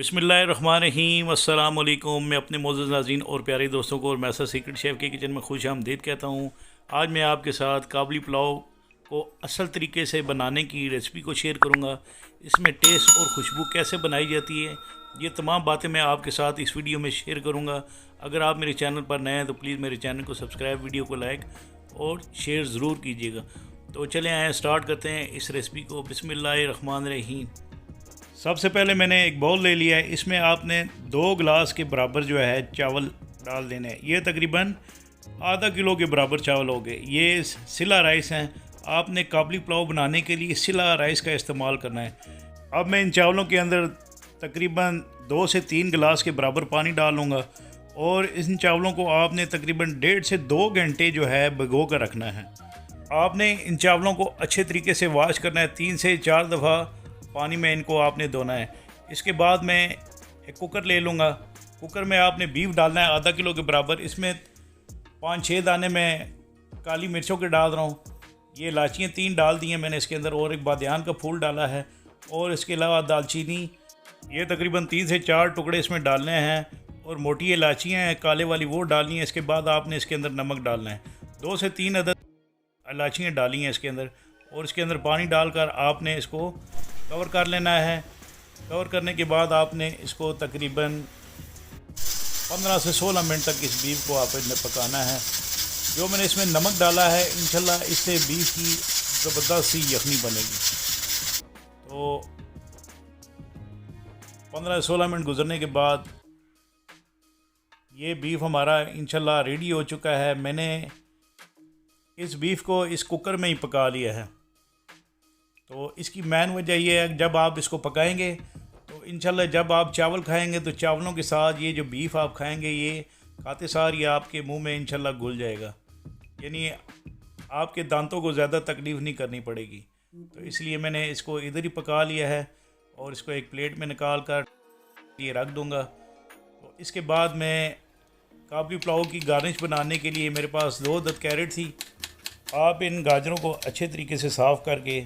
बिस्मिल्लाहिर्रहमानिर्रहीम अस्सलाम वालेकुम। मैं अपने मोअज़्ज़ज़ नाज़रीन और प्यारे दोस्तों को और मैसर सीक्रेट शेफ़ के किचन में खुश आमदीद कहता हूँ। आज मैं आपके साथ काबली पुलाव को असल तरीके से बनाने की रेसिपी को शेयर करूँगा। इसमें टेस्ट और खुशबू कैसे बनाई जाती है, ये तमाम बातें मैं आपके साथ इस वीडियो में शेयर करूँगा। अगर आप मेरे चैनल पर नए हैं तो प्लीज़ मेरे चैनल को सब्सक्राइब, वीडियो को लाइक और शेयर ज़रूर कीजिएगा। तो चलें आए स्टार्ट करते हैं इस रेसिपी को। बिस्मिल्लाहिर्रहमानिर्रहीम। सबसे पहले मैंने एक बाउल ले लिया है। इसमें आपने 2 गिलास के बराबर जो है चावल डाल देने हैं। ये तकरीबन आधा किलो के बराबर चावल हो गए। ये सिला राइस हैं। आपने काबली पुलाव बनाने के लिए सिला राइस का इस्तेमाल करना है। अब मैं इन चावलों के अंदर तकरीबन 2 से 3 गिलास के बराबर पानी डालूँगा और इन चावलों को आपने तकरीबन 1.5 से 2 घंटे जो है भिगो कर रखना है। आपने इन चावलों को अच्छे तरीके से वॉश करना है। 3 से 4 दफ़ा पानी में इनको आपने धोना है। इसके बाद मैं एक कुकर ले लूँगा। कुकर में आपने बीफ डालना है आधा किलो के बराबर। इसमें 5-6 दाने मैं काली मिर्चों के डाल रहा हूँ। ये इलायचियाँ 3 डाल दी हैं मैंने इसके अंदर और एक बादियान का फूल डाला है और इसके अलावा दालचीनी ये तकरीबन 3 से 4 टुकड़े इसमें डालने हैं और मोटी इलायचियाँ हैं काले वाली वो डालनी है। इसके बाद आपने इसके अंदर नमक डालना है। 2 से 3 अदद इलायचियाँ डाली हैं इसके अंदर और इसके अंदर पानी डालकर आपने इसको कवर कर लेना है। कवर करने के बाद आपने इसको तकरीबन 15 से 16 मिनट तक इस बीफ को आपने पकाना है। जो मैंने इसमें नमक डाला है इंशाल्लाह इससे बीफ की ज़बरदस्त सी यखनी बनेगी। तो 15 से 16 मिनट गुजरने के बाद ये बीफ हमारा इंशाल्लाह रेडी हो चुका है। मैंने इस बीफ को इस कुकर में ही पका लिया है। तो इसकी मेन वजह यह है जब आप इसको पकाएंगे तो इंशाल्लाह जब आप चावल खाएंगे तो चावलों के साथ ये जो बीफ आप खाएंगे ये खाते सार ये आपके मुंह में इंशाल्लाह घुल जाएगा। यानी आपके दांतों को ज़्यादा तकलीफ़ नहीं करनी पड़ेगी। तो इसलिए मैंने इसको इधर ही पका लिया है और इसको एक प्लेट में निकाल कर ये रख दूँगा। तो इसके बाद मैं काबली पुलाव की गार्निश बनाने के लिए मेरे पास 2 अदद कैरेट थी। आप इन गाजरों को अच्छे तरीके से साफ़ करके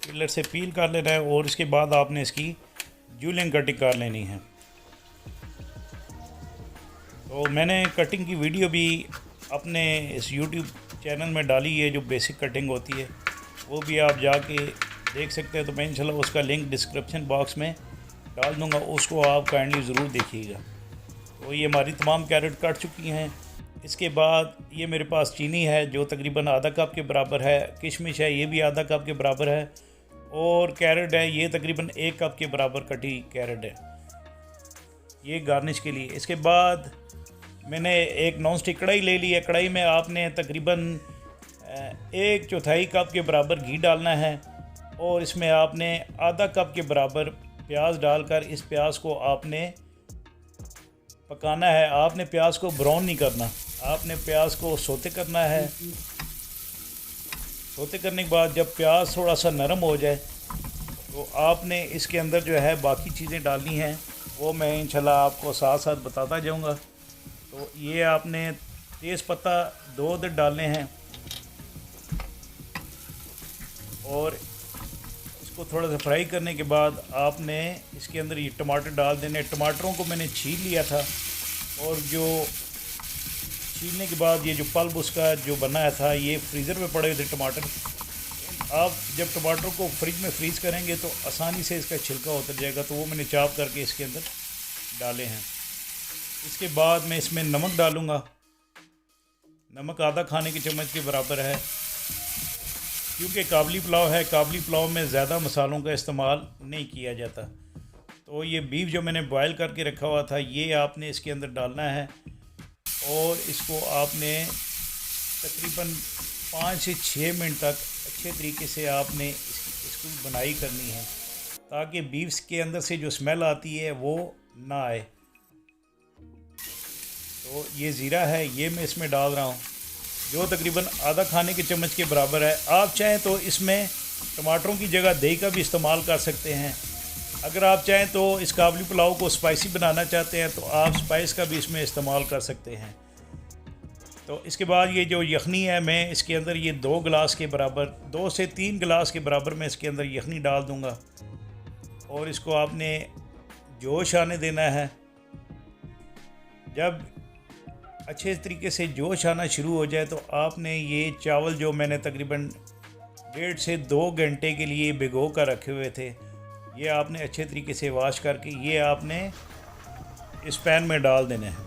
पिलर से पील कर लेना है और इसके बाद आपने इसकी जूलियन कटिंग कर लेनी है। तो मैंने कटिंग की वीडियो भी अपने इस यूट्यूब चैनल में डाली है जो बेसिक कटिंग होती है, वो भी आप जाके देख सकते हैं। तो मैं इंशाल्लाह उसका लिंक डिस्क्रिप्शन बॉक्स में डाल दूँगा, उसको आप काइंडली ज़रूर देखिएगा। तो ये हमारी तमाम कैरेट कट चुकी हैं। इसके बाद ये मेरे पास चीनी है जो तकरीबन आधा कप के बराबर है। किशमिश है ये भी आधा कप के बराबर है और कैरेट है ये तकरीबन 1 कप के बराबर कटी कैरेट है ये गार्निश के लिए। इसके बाद मैंने एक नॉन स्टिक कढ़ाई ले ली है। कढ़ाई में आपने तकरीबन 1/4 कप के बराबर घी डालना है और इसमें आपने आधा कप के बराबर प्याज डालकर इस प्याज को आपने पकाना है। आपने प्याज को ब्राउन नहीं करना, आपने प्याज को सौते करना है। सौते करने के बाद जब प्याज थोड़ा सा नरम हो जाए तो आपने इसके अंदर जो है बाकी चीज़ें डालनी हैं, वो मैं इंशाल्लाह आपको साथ साथ बताता जाऊंगा। तो ये आपने तेज़पत्ता 2 अदद डालने हैं और इसको थोड़ा सा फ्राई करने के बाद आपने इसके अंदर ये टमाटर डाल देने। टमाटरों को मैंने छील लिया था और जो छीलने के बाद ये जो पल्प उसका जो बनाया था ये फ्रीज़र में पड़े हुए थे टमाटर। आप जब टमाटर को फ्रिज में फ्रीज़ करेंगे तो आसानी से इसका छिलका उतर जाएगा। तो वो मैंने चॉप करके इसके अंदर डाले हैं। इसके बाद मैं इसमें नमक डालूँगा। नमक आधा खाने के चम्मच के बराबर है क्योंकि काबली पुलाव है। काबली पुलाव में ज़्यादा मसालों का इस्तेमाल नहीं किया जाता। तो ये बीफ जो मैंने बॉयल करके रखा हुआ था ये आपने इसके अंदर डालना है और इसको आपने तकरीबन 5 से 6 मिनट तक अच्छे तरीके से आपने इसको बनाई करनी है ताकि बीफ के अंदर से जो स्मेल आती है वो ना आए। तो ये ज़ीरा है ये मैं इसमें डाल रहा हूँ जो तकरीबन आधा खाने के चम्मच के बराबर है। आप चाहें तो इसमें टमाटरों की जगह दही का भी इस्तेमाल कर सकते हैं। अगर आप चाहें तो इस काबली पुलाव को स्पाइसी बनाना चाहते हैं तो आप स्पाइस का भी इसमें इस्तेमाल कर सकते हैं। तो इसके बाद ये जो यखनी है मैं इसके अंदर ये 2 गिलास के बराबर 2 से 3 गिलास के बराबर मैं इसके अंदर यखनी डाल दूँगा और इसको आपने जोश आने देना है। जब अच्छे तरीके से जोश आना शुरू हो जाए तो आपने ये चावल जो मैंने तकरीबन 1.5 से 2 घंटे के लिए भिगो कर रखे हुए थे, ये आपने अच्छे तरीके से वॉश करके ये आपने इस पैन में डाल देने हैं।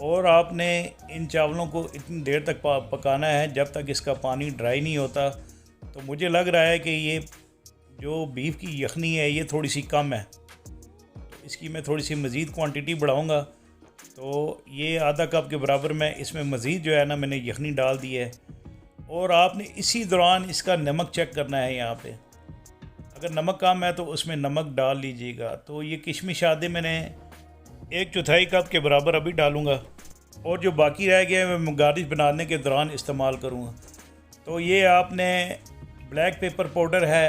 और आपने इन चावलों को इतनी देर तक पकाना है जब तक इसका पानी ड्राई नहीं होता। तो मुझे लग रहा है कि ये जो बीफ की यखनी है ये थोड़ी सी कम है, तो इसकी मैं थोड़ी सी मज़ीद क्वांटिटी बढ़ाऊँगा। तो ये आधा कप के बराबर मैं इसमें मज़ीद जो है ना मैंने यखनी डाल दी है। और आपने इसी दौरान इसका नमक चेक करना है। यहाँ पे अगर नमक कम है तो उसमें नमक डाल लीजिएगा। तो ये किशमिश आधे मैंने 1/4 कप के बराबर अभी डालूँगा, और जो बाकी रह गया है मैं गार्निश बनाने के दौरान इस्तेमाल करूँगा। तो ये आपने ब्लैक पेपर पाउडर है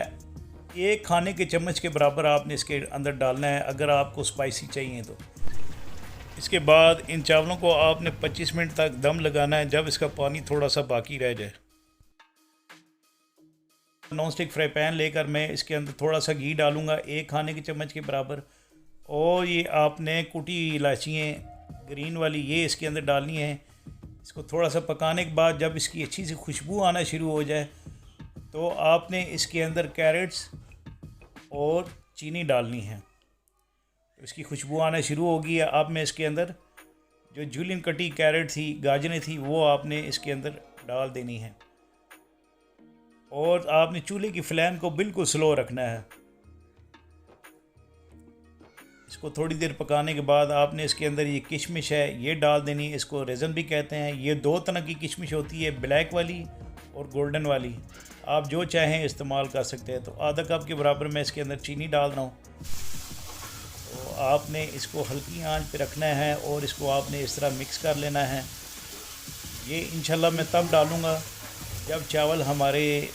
1 खाने के चम्मच के बराबर आपने इसके अंदर डालना है अगर आपको स्पाइसी चाहिए तो। इसके बाद इन चावलों को आपने 25 मिनट तक दम लगाना है जब इसका पानी थोड़ा सा बाकी रह जाए। नॉन स्टिक फ्राई पैन लेकर मैं इसके अंदर थोड़ा सा घी डालूँगा 1 खाने के चम्मच के बराबर। और ये आपने कुटी इलायचियाँ ग्रीन वाली ये इसके अंदर डालनी है। इसको थोड़ा सा पकाने के बाद जब इसकी अच्छी सी खुशबू आना शुरू हो जाए तो आपने इसके अंदर कैरेट्स और चीनी डालनी है। इसकी खुशबू आना शुरू होगी। अब मैं इसके अंदर जो जूलियन कटी कैरेट थी, गाजरें थी, वो आपने इसके अंदर डाल देनी है। और आपने चूल्हे की फ्लेम को बिल्कुल स्लो रखना है। इसको थोड़ी देर पकाने के बाद आपने इसके अंदर ये किशमिश है ये डाल देनी है। इसको रेज़न भी कहते हैं। ये 2 तरह की किशमिश होती है, ब्लैक वाली और गोल्डन वाली। आप जो चाहें इस्तेमाल कर सकते हैं। तो आधा कप के बराबर मैं इसके अंदर चीनी डाल रहा हूँ। तो आपने इसको हल्की आंच पे रखना है और इसको आपने इस तरह मिक्स कर लेना है। ये इंशाल्लाह मैं तब डालूँगा जब चावल हमारे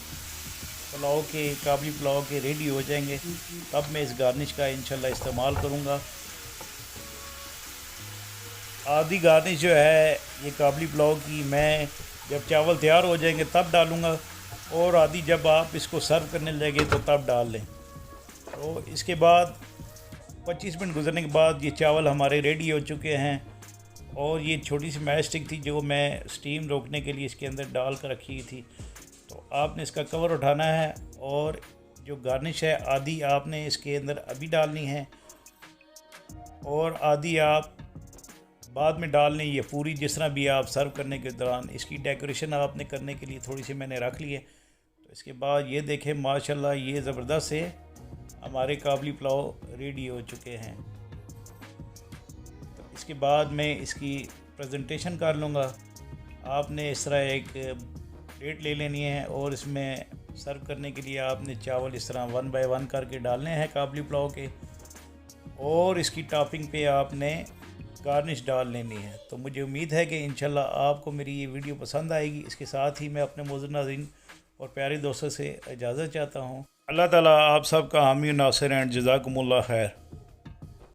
पुलाव के काबली पुलाव के रेडी हो जाएंगे, तब मैं इस गार्निश का इंशाल्लाह इस्तेमाल करूँगा। आधी गार्निश जो है ये काबली पुलाव की मैं जब चावल तैयार हो जाएंगे तब डालूँगा, और आधी जब आप इसको सर्व करने लगेंगे तो तब डाल लें। तो इसके बाद 25 मिनट गुजरने के बाद ये चावल हमारे रेडी हो चुके हैं। और ये छोटी सी मैच स्टिक थी जो मैं स्टीम रोकने के लिए इसके अंदर डाल कर रखी थी। तो आपने इसका कवर उठाना है और जो गार्निश है आधी आपने इसके अंदर अभी डालनी है और आधी आप बाद में डाल लें। ये पूरी जिस तरह भी आप सर्व करने के दौरान इसकी डेकोरेशन आपने करने के लिए थोड़ी सी मैंने रख ली है। तो इसके बाद ये देखें माशाल्लाह ये ज़बरदस्त से हमारे काबली पुलाव रेडी हो चुके हैं। तो इसके बाद मैं इसकी प्रेजेंटेशन कर लूँगा। आपने इस तरह एक प्लेट ले लेनी है और इसमें सर्व करने के लिए आपने चावल इस तरह 1 बाय 1 करके डालने हैं काबली पुलाव के, और इसकी टॉपिंग पे आपने गार्निश डाल लेनी है। तो मुझे उम्मीद है कि इंशाल्लाह आपको मेरी ये वीडियो पसंद आएगी। इसके साथ ही मैं अपने मौजूद नाज़रीन और प्यारे दोस्तों से इजाज़त चाहता हूँ। अल्लाह ताला आप सब का हामी नासिर एंड जज़ाकुमुल्लाह खैर।